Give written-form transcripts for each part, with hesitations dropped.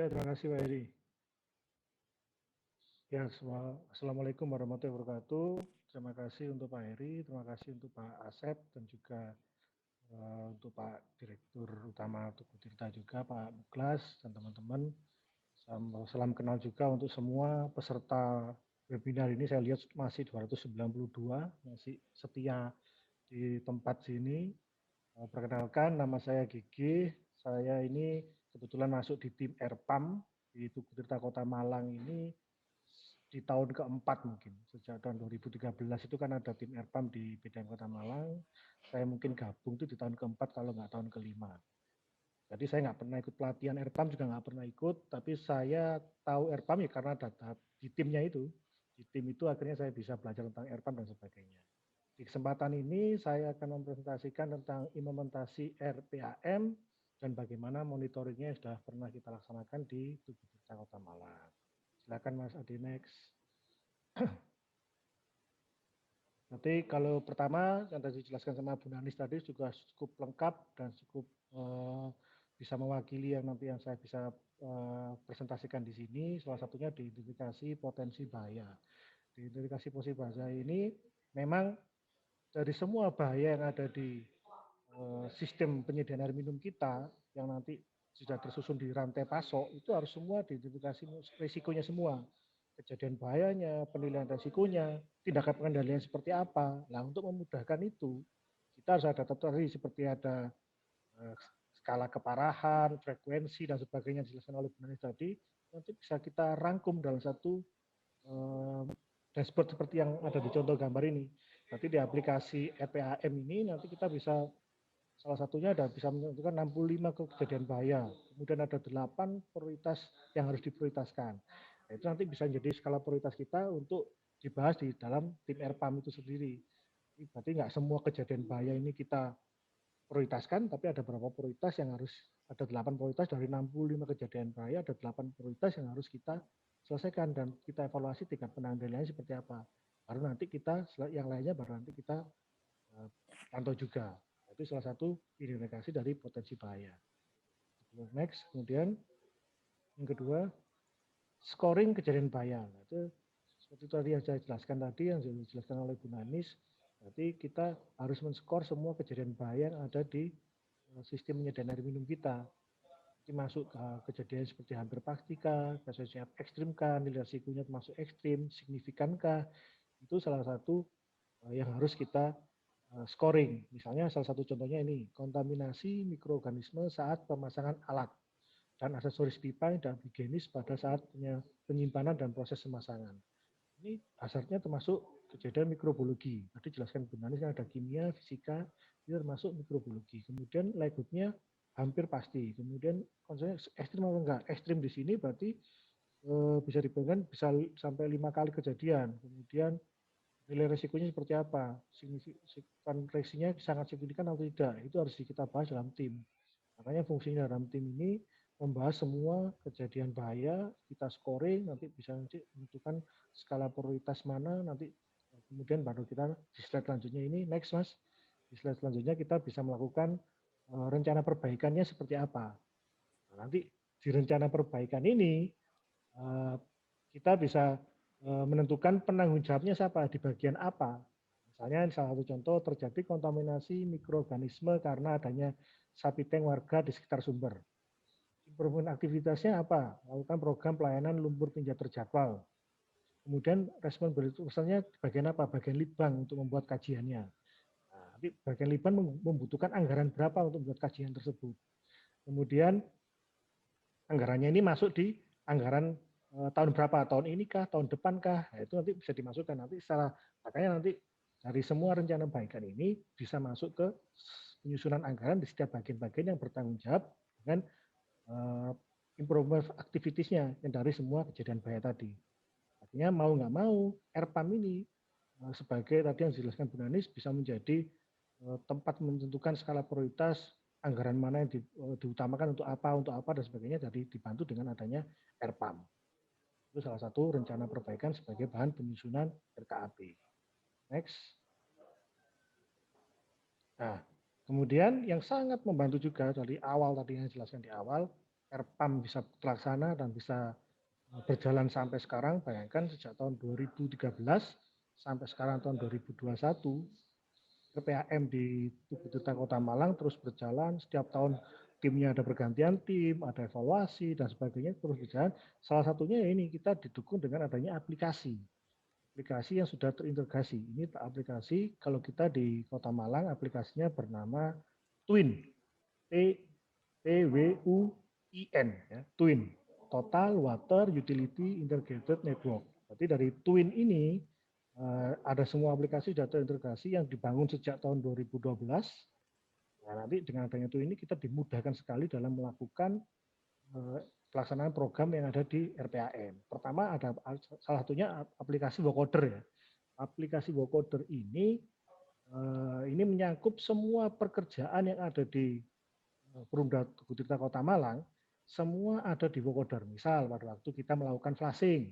Ya, terima kasih Pak Heri. Ya, Assalamualaikum warahmatullahi wabarakatuh. Terima kasih untuk Pak Heri, terima kasih untuk Pak Asep, dan juga untuk Pak Direktur Utama Tugu Tirta juga, Pak Muklas, dan teman-teman. Salam kenal juga untuk semua peserta webinar ini. Saya lihat masih 292, masih setia di tempat sini. Perkenalkan, nama saya Gigi. Saya ini kebetulan masuk di tim Erpam di Tugu Tirta Kota Malang ini di tahun keempat mungkin. Sejak tahun 2013 itu kan ada tim Erpam di BDM Kota Malang. Saya mungkin gabung itu di tahun keempat kalau nggak tahun kelima. Jadi saya nggak pernah ikut pelatihan Erpam, juga nggak pernah ikut, tapi saya tahu Erpam ya karena ada di timnya itu. Di tim itu akhirnya saya bisa belajar tentang Erpam dan sebagainya. Di kesempatan ini saya akan mempresentasikan tentang implementasi RPAM dan bagaimana monitoringnya sudah pernah kita laksanakan di Tugu Tirta Kota Malang. Silakan Mas Adi next. Nanti kalau pertama yang tadi dijelaskan sama Bu Nanis tadi juga cukup lengkap dan cukup bisa mewakili yang nanti yang saya bisa presentasikan di sini. Salah satunya di identifikasi potensi bahaya. Di identifikasi potensi bahaya ini memang dari semua bahaya yang ada di sistem penyediaan air minum kita yang nanti sudah tersusun di rantai pasok itu harus semua diidentifikasi risikonya semua, kejadian bahayanya, penilaian risikonya, tindakan pengendalian seperti apa. Nah, untuk memudahkan itu kita harus ada tadi seperti ada skala keparahan, frekuensi dan sebagainya dijelaskan oleh Bu Nanis tadi, nanti bisa kita rangkum dalam satu dashboard seperti yang ada di contoh gambar ini. Nanti di aplikasi RPAM ini nanti kita bisa salah satunya ada bisa menentukan 65 kejadian bahaya. Kemudian ada 8 prioritas yang harus diprioritaskan. Nah, itu nanti bisa menjadi skala prioritas kita untuk dibahas di dalam tim RPAM itu sendiri. Berarti nggak semua kejadian bahaya ini kita prioritaskan, tapi ada beberapa prioritas yang harus ada 8 prioritas dari 65 kejadian bahaya, ada 8 prioritas yang harus kita selesaikan dan kita evaluasi tingkat pengendaliannya seperti apa. Baru nanti kita yang lainnya baru nanti kita pantau juga. Itu salah satu identifikasi dari potensi bahaya. Next, kemudian yang kedua, scoring kejadian bahaya. Itu seperti tadi yang saya jelaskan tadi, yang dijelaskan oleh Bu Nanis, berarti kita harus men-score semua kejadian bahaya yang ada di sistem penyediaan air minum kita. Jadi masuk ke kejadian seperti hampir pastikah, kasusnya ekstrimkah, nilai risikonya termasuk ekstrim, signifikankah, itu salah satu yang harus kita scoring. Misalnya salah satu contohnya ini, kontaminasi mikroorganisme saat pemasangan alat dan aksesoris pipa dan higienis pada saat penyimpanan dan proses pemasangan. Ini dasarnya termasuk kejadian mikrobiologi. Tadi jelaskan Bu Nanis ada kimia, fisika, itu termasuk mikrobiologi. Kemudian likelihood-nya hampir pasti. Kemudian konsepnya ekstrim atau enggak? Ekstrim di sini berarti bisa dibayangkan bisa sampai 5 kali kejadian. Kemudian nilai resikonya seperti apa, signifikan reaksinya sangat signifikan atau tidak, itu harus kita bahas dalam tim. Makanya fungsinya dalam tim ini membahas semua kejadian bahaya, kita scoring, nanti bisa menentukan skala prioritas mana, nanti kemudian baru kita di slide selanjutnya ini, next Mas, di slide selanjutnya kita bisa melakukan rencana perbaikannya seperti apa. Nah, nanti di rencana perbaikan ini kita bisa menentukan penanggung jawabnya siapa, di bagian apa. Misalnya salah satu contoh terjadi kontaminasi mikroorganisme karena adanya sapi tank warga di sekitar sumber. Improvement aktivitasnya apa? Lakukan program pelayanan lumpur tinja terjadwal. Kemudian respon misalnya bagian apa? Bagian litbang untuk membuat kajiannya. Nah, nanti bagian litbang membutuhkan anggaran berapa untuk membuat kajian tersebut. Kemudian anggarannya ini masuk di anggaran tahun berapa, tahun ini kah, tahun depan kah, nah, itu nanti bisa dimasukkan nanti secara, makanya nanti dari semua rencana perbaikan ini bisa masuk ke penyusunan anggaran di setiap bagian-bagian yang bertanggung jawab dengan improvement activitiesnya yang dari semua kejadian bahaya tadi. Artinya mau nggak mau RPAM ini sebagai tadi yang dijelaskan Bu Nanis bisa menjadi tempat menentukan skala prioritas anggaran mana yang diutamakan untuk apa dan sebagainya, jadi dibantu dengan adanya RPAM. Itu salah satu rencana perbaikan sebagai bahan penyusunan RKAP. Next. Nah, kemudian yang sangat membantu juga dari awal tadi yang dijelaskan di awal, Erpam bisa terlaksana dan bisa berjalan sampai sekarang. Bayangkan sejak tahun 2013 sampai sekarang tahun 2021, RPAM di Tugu Tirta Kota Malang terus berjalan. Setiap tahun timnya ada pergantian tim, ada evaluasi dan sebagainya terus berjalan. Salah satunya ini kita didukung dengan adanya aplikasi. Aplikasi yang sudah terintegrasi. Ini aplikasi kalau kita di Kota Malang aplikasinya bernama Twin. TWUIN ya, Twin. Total Water Utility Integrated Network. Jadi dari Twin ini ada semua aplikasi sudah terintegrasi yang dibangun sejak tahun 2012. Nah, nanti dengan adanya Twin ini kita dimudahkan sekali dalam melakukan pelaksanaan program yang ada di RPAM. Pertama ada salah satunya aplikasi Vocoder ya. Aplikasi Vocoder ini menyangkup semua pekerjaan yang ada di Perumda Tugu Tirta Kota Malang, semua ada di Vocoder. Misal pada waktu kita melakukan flushing,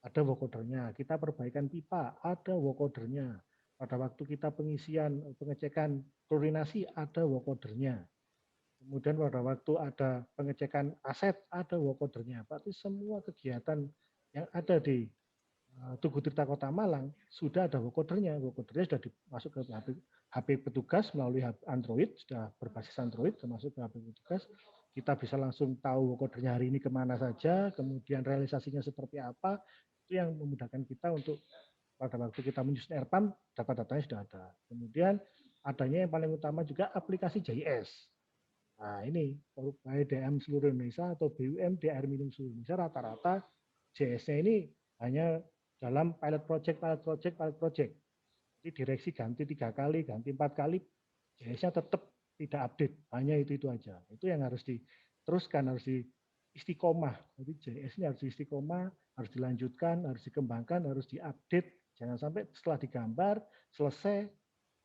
ada vocodernya. Kita perbaikan pipa, ada vocodernya. Pada waktu kita pengecekan klorinasi, ada vocodernya. Kemudian pada waktu ada pengecekan aset, ada vocodernya. Berarti semua kegiatan yang ada di Tugu Tirta Kota Malang sudah ada vocodernya. Vocodernya sudah dimasuk ke HP petugas melalui Android, sudah berbasis Android, termasuk ke HP petugas. Kita bisa langsung tahu vocodernya hari ini kemana saja, kemudian realisasinya seperti apa. Itu yang memudahkan kita untuk pada waktu kita menyusun Erpam, data-datanya sudah ada. Kemudian adanya yang paling utama juga aplikasi JIS. Nah ini, BDM seluruh Indonesia atau BUMD Air Minum seluruh Indonesia rata-rata JS-nya ini hanya dalam pilot project. Jadi direksi ganti 3 kali, ganti 4 kali, JS-nya tetap tidak update, hanya itu aja. Itu yang harus diteruskan, harus istiqomah. Jadi JS-nya harus istiqomah, harus dilanjutkan, harus dikembangkan, harus diupdate. Jangan sampai setelah digambar, selesai,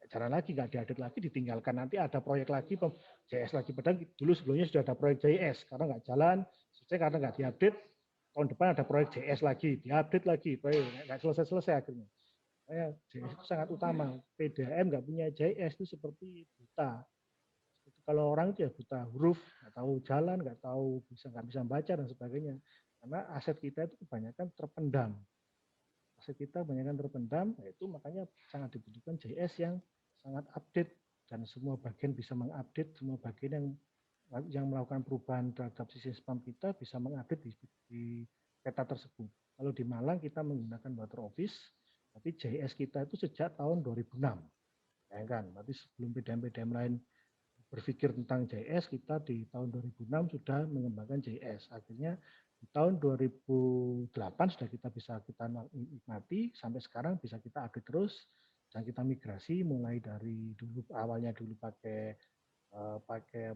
jalan lagi, nggak diupdate lagi, ditinggalkan. Nanti ada proyek lagi, JS lagi. Padahal dulu sebelumnya sudah ada proyek JS, karena nggak jalan, selesai karena nggak diupdate, tahun depan ada proyek JS lagi, diupdate lagi, proyek nggak selesai akhirnya. JS itu sangat utama. PDAM nggak punya JS itu seperti buta. Kalau orang itu ya buta huruf, nggak tahu jalan, nggak bisa membaca dan sebagainya. Karena aset kita itu kebanyakan terpendam. Aset kita kebanyakan terpendam, itu makanya sangat dibutuhkan JS yang sangat update dan semua bagian bisa mengupdate, semua bagian yang melakukan perubahan terhadap sistem spam kita bisa mengupdate di peta tersebut. Kalau di Malang kita menggunakan Water Office, tapi JS kita itu sejak tahun 2006. Bayangkan, berarti sebelum PDM-PDM lain berpikir tentang JS, kita di tahun 2006 sudah mengembangkan JS. Akhirnya di tahun 2008 sudah kita nikmati, sampai sekarang bisa kita update terus, dan kita migrasi mulai dari awalnya pakai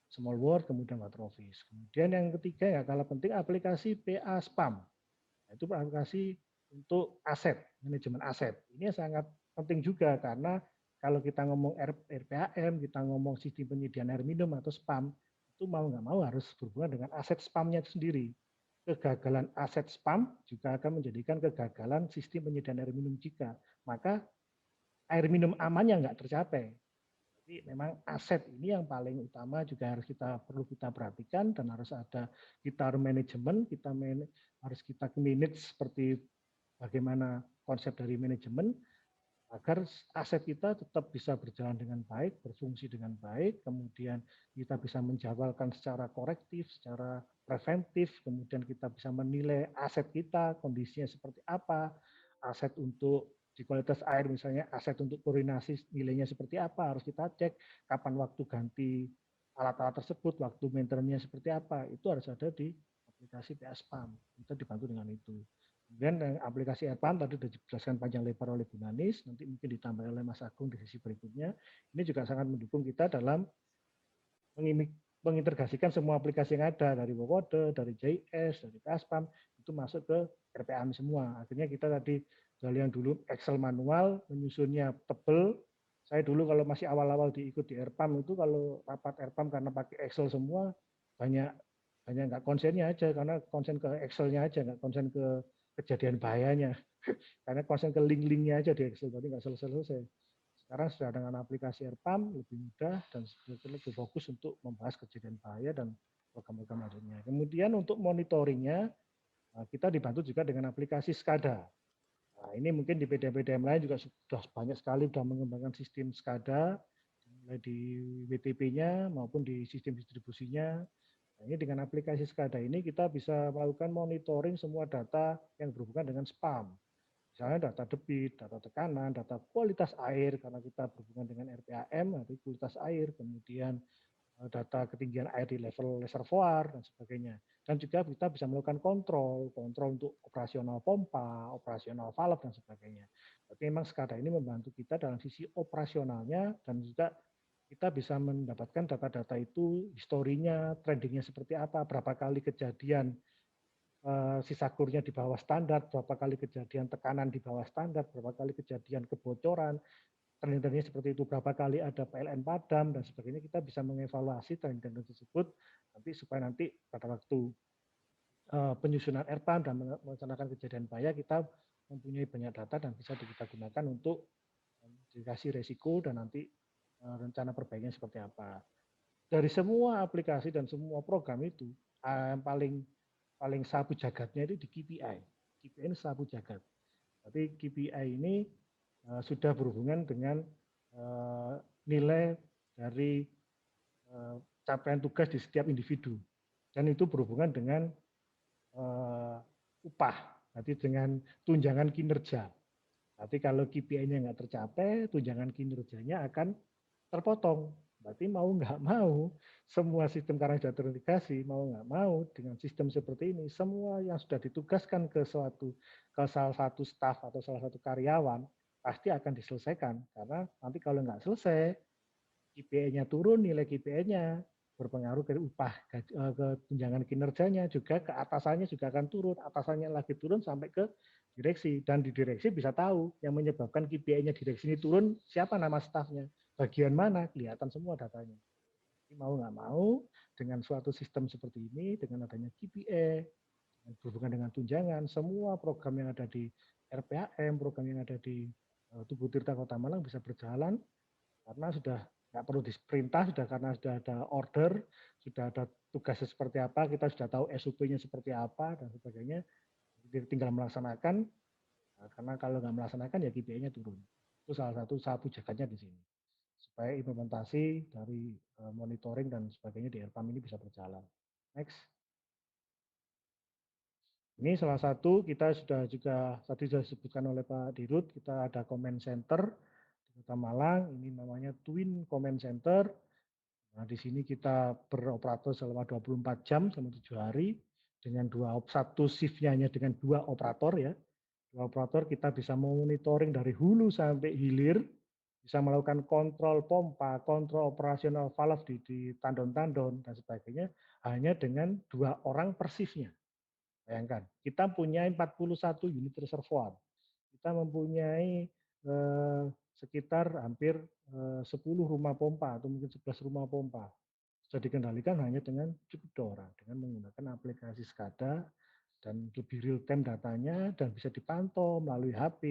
Small World, kemudian Water Office. Kemudian yang ketiga yang kalah penting aplikasi PA Spam. Itu aplikasi untuk aset, manajemen aset. Ini sangat penting juga karena kalau kita ngomong RPAM, kita ngomong sistem penyediaan air minum atau spam, itu mau nggak mau harus berhubungan dengan aset spamnya itu sendiri. Kegagalan aset spam juga akan menjadikan kegagalan sistem penyediaan air minum juga. Maka air minum amannya nggak tercapai. Jadi memang aset ini yang paling utama juga perlu kita perhatikan dan harus ada kita manajemen, harus kita manage seperti bagaimana konsep dari manajemen agar aset kita tetap bisa berjalan dengan baik, berfungsi dengan baik, kemudian kita bisa menjawabkan secara korektif, secara preventif, kemudian kita bisa menilai aset kita, kondisinya seperti apa, aset untuk di kualitas air misalnya, aset untuk klorinasi nilainya seperti apa, harus kita cek kapan waktu ganti alat-alat tersebut, waktu maintenance-nya seperti apa, itu harus ada di aplikasi PS PAM. Kita dibantu dengan itu. Kemudian aplikasi Erpam tadi sudah dijelaskan panjang lebar oleh Bu Nanis, nanti mungkin ditambah oleh Mas Agung di sesi berikutnya. Ini juga sangat mendukung kita dalam mengintegrasikan semua aplikasi yang ada, dari Vocoder, dari JS, dari PASPAM, itu masuk ke RPAM semua. Akhirnya kita tadi yang dulu Excel manual, menyusunnya tebel. Saya dulu kalau masih awal-awal diikut di Erpam itu kalau rapat Erpam karena pakai Excel semua, banyak nggak konsennya aja, karena konsen ke Excelnya aja, nggak konsen ke kejadian bahayanya. Karena konsen ke link-linknya aja di Excel, tadi nggak selesai-selesai. Sekarang sudah dengan aplikasi Erpam lebih mudah dan lebih fokus untuk membahas kejadian bahaya dan program-program lainnya. Kemudian untuk monitoringnya, kita dibantu juga dengan aplikasi SCADA. Nah, ini mungkin di PDM-PDM lain juga sudah banyak sekali sudah mengembangkan sistem SCADA, mulai di WTP-nya maupun di sistem distribusinya. Nah, ini dengan aplikasi SCADA ini kita bisa melakukan monitoring semua data yang berhubungan dengan spam. Misalnya data debit, data tekanan, data kualitas air, karena kita berhubungan dengan RPAM, nanti kualitas air, kemudian data ketinggian air di level reservoir, dan sebagainya. Dan juga kita bisa melakukan kontrol untuk operasional pompa, operasional valve, dan sebagainya. Jadi memang SCADA ini membantu kita dalam sisi operasionalnya, dan juga kita bisa mendapatkan data-data itu, historinya, trendingnya seperti apa, berapa kali kejadian sisa kurnya di bawah standar, berapa kali kejadian tekanan di bawah standar, berapa kali kejadian kebocoran, trend-trendnya seperti itu, berapa kali ada PLN padam dan sebagainya, kita bisa mengevaluasi trend-trend tersebut nanti supaya nanti pada waktu penyusunan RPAM dan merencanakan kejadian bahaya kita mempunyai banyak data dan bisa kita gunakan untuk mitigasi resiko dan nanti rencana perbaikannya seperti apa. Dari semua aplikasi dan semua program itu yang paling sapu jagatnya itu di KPI. KPI ini sapu jagat. Tapi KPI ini sudah berhubungan dengan nilai dari capaian tugas di setiap individu. Dan itu berhubungan dengan upah, nanti dengan tunjangan kinerja. Tapi kalau KPI-nya nggak tercapai, tunjangan kinerjanya akan terpotong. Berarti mau nggak mau, semua sistem karena sudah terintegrasi, mau nggak mau dengan sistem seperti ini, semua yang sudah ditugaskan ke salah satu staf atau salah satu karyawan, pasti akan diselesaikan. Karena nanti kalau nggak selesai, KPI-nya turun, nilai KPI-nya berpengaruh ke upah, ke tunjangan kinerjanya, juga ke atasannya juga akan turun, atasannya lagi turun sampai ke direksi, dan di direksi bisa tahu yang menyebabkan KPI-nya direksi ini turun, siapa nama stafnya, bagian mana, kelihatan semua datanya. Jadi mau nggak mau, dengan suatu sistem seperti ini, dengan adanya KPI, berhubungan dengan tunjangan, semua program yang ada di RPAM, program yang ada di Tugu Tirta Kota Malang bisa berjalan karena sudah nggak perlu diperintah, sudah karena sudah ada order, sudah ada tugasnya seperti apa, kita sudah tahu SOP-nya seperti apa dan sebagainya, tinggal melaksanakan. Karena kalau nggak melaksanakan ya KPI-nya turun. Itu salah satu sapu jagatnya di sini supaya implementasi dari monitoring dan sebagainya di RPAM ini bisa berjalan. Next. Ini salah satu kita sudah juga tadi sudah disebutkan oleh Pak Dirut, kita ada command center di Kota Malang, ini namanya Twin Command Center. Nah, di sini kita beroperator selama 24 jam selama 7 hari dengan satu shift-nya hanya dengan 2 operator ya. 2 operator kita bisa monitoring dari hulu sampai hilir, bisa melakukan kontrol pompa, kontrol operasional valve di tandon-tandon dan sebagainya hanya dengan 2 orang per shift-nya. Bayangkan, kita punya 41 unit reservoir. Kita mempunyai sekitar hampir 10 rumah pompa atau mungkin 11 rumah pompa. Sudah dikendalikan hanya dengan cukup 2 orang dengan menggunakan aplikasi SCADA dan lebih real time datanya dan bisa dipantau melalui HP,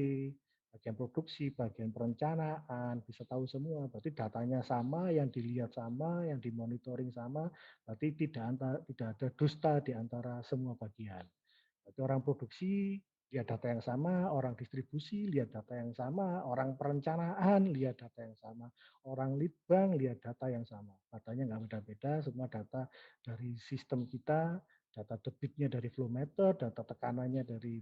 bagian produksi, bagian perencanaan, bisa tahu semua. Berarti datanya sama, yang dilihat sama, yang dimonitoring sama, berarti tidak ada dusta di antara semua bagian. Berarti orang produksi lihat data yang sama, orang distribusi lihat data yang sama, orang perencanaan lihat data yang sama, orang lead bank lihat data yang sama. Datanya nggak beda-beda, semua data dari sistem kita, data debitnya dari flow meter, data tekanannya dari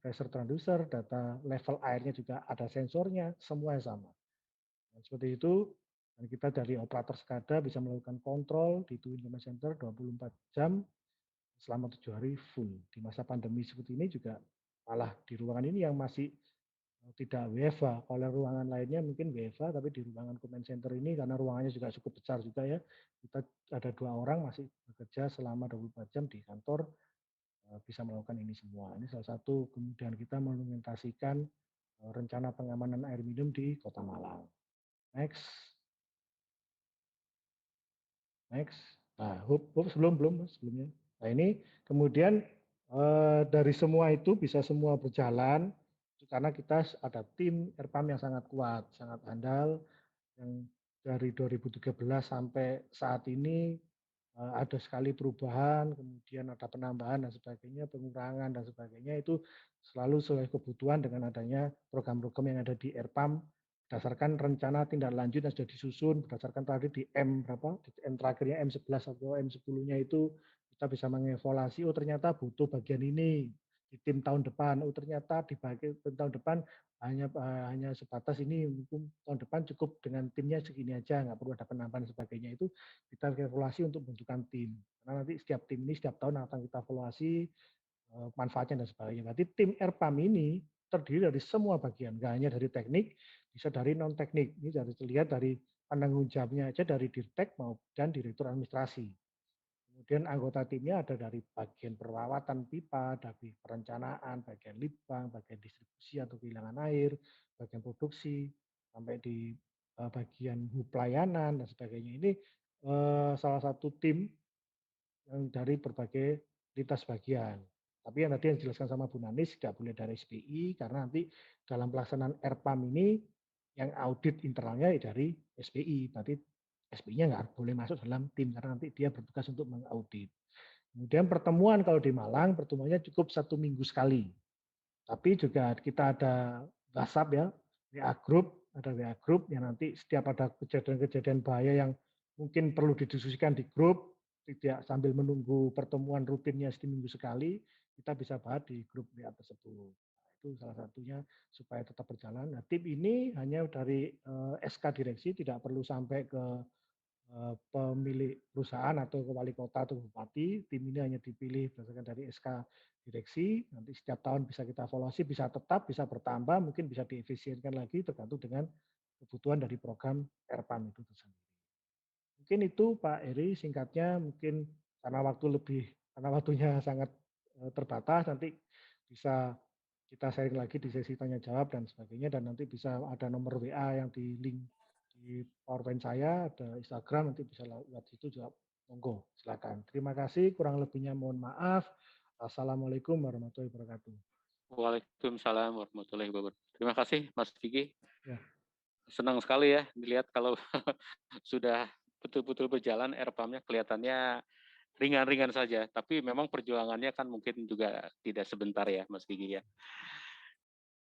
pressure transducer, data level airnya juga ada sensornya, semua yang sama. Dan seperti itu, dan kita dari operator SCADA bisa melakukan kontrol di Twin Command Center 24 jam selama 7 hari full. Di masa pandemi seperti ini juga malah di ruangan ini yang masih tidak WFA. Kalau ruangan lainnya mungkin WFA, tapi di ruangan command center ini karena ruangannya juga cukup besar juga ya, kita ada 2 orang masih bekerja selama 24 jam di kantor bisa melakukan ini semua. Ini salah satu kemudian kita mengimplementasikan rencana pengamanan air minum di Kota Malang. Next. Next. Nah, sebelumnya. Nah, ini kemudian dari semua itu bisa semua berjalan karena kita ada tim RPAM yang sangat kuat, sangat andal yang dari 2013 sampai saat ini ada sekali perubahan, kemudian ada penambahan dan sebagainya, pengurangan dan sebagainya, itu selalu sesuai kebutuhan dengan adanya program-program yang ada di RPAM berdasarkan rencana tindak lanjut yang sudah disusun, berdasarkan tadi di M berapa, di M terakhirnya M11 atau M10-nya itu kita bisa mengevaluasi, oh ternyata butuh bagian ini di tim tahun depan, oh ternyata di bagian tahun depan hanya sebatas ini, mungkin tahun depan cukup dengan timnya segini aja, nggak perlu ada penambahan dan sebagainya. Itu kita evaluasi untuk membentukkan tim. Karena nanti setiap tim ini setiap tahun akan kita evaluasi manfaatnya dan sebagainya. Berarti tim RPAM ini terdiri dari semua bagian, nggak hanya dari teknik, bisa dari non teknik. Ini harus dilihat dari penanggung jawabnya aja dari Dirtek dan Direktur Administrasi. Kemudian anggota timnya ada dari bagian perawatan pipa, dari perencanaan, bagian litbang, bagian distribusi atau kehilangan air, bagian produksi, sampai di bagian hub pelayanan dan sebagainya. Ini salah satu tim yang dari berbagai lintas bagian. Tapi yang tadi yang dijelaskan sama Bu Nanis tidak boleh dari SPI karena nanti dalam pelaksanaan RPAM ini yang audit internalnya dari SPI. Berarti SPI-nya nggak boleh masuk dalam tim karena nanti dia bertugas untuk mengaudit. Kemudian pertemuan kalau di Malang pertemuannya cukup 1 minggu sekali. Tapi juga kita ada WhatsApp ya, WA group, ada WA group yang nanti setiap ada kejadian-kejadian bahaya yang mungkin perlu didiskusikan di grup, tidak sambil menunggu pertemuan rutinnya seminggu sekali, kita bisa bahas di grup WA tersebut. Nah, itu salah satunya supaya tetap berjalan. Nah, tim ini hanya dari SK direksi, tidak perlu sampai ke pemilik perusahaan atau ke wali kota atau bupati. Tim ini hanya dipilih berdasarkan dari SK direksi. Nanti setiap tahun bisa kita evaluasi, bisa tetap, bisa bertambah, mungkin bisa diefisienkan lagi tergantung dengan kebutuhan dari program RPAM itu tersendiri. Mungkin itu Pak Eri singkatnya, mungkin karena waktunya sangat terbatas, nanti bisa kita sharing lagi di sesi tanya jawab dan sebagainya, dan nanti bisa ada nomor WA yang di link di PowerPoint saya, ada Instagram, nanti bisa lihat situ juga, monggo silakan. Terima kasih, kurang lebihnya mohon maaf. Assalamualaikum warahmatullahi wabarakatuh. Waalaikumsalam warahmatullahi wabarakatuh. Terima kasih Mas Vicky. Ya. Senang sekali ya dilihat kalau sudah betul-betul berjalan RPAM-nya kelihatannya ringan-ringan saja, tapi memang perjuangannya kan mungkin juga tidak sebentar ya Mas Vicky ya.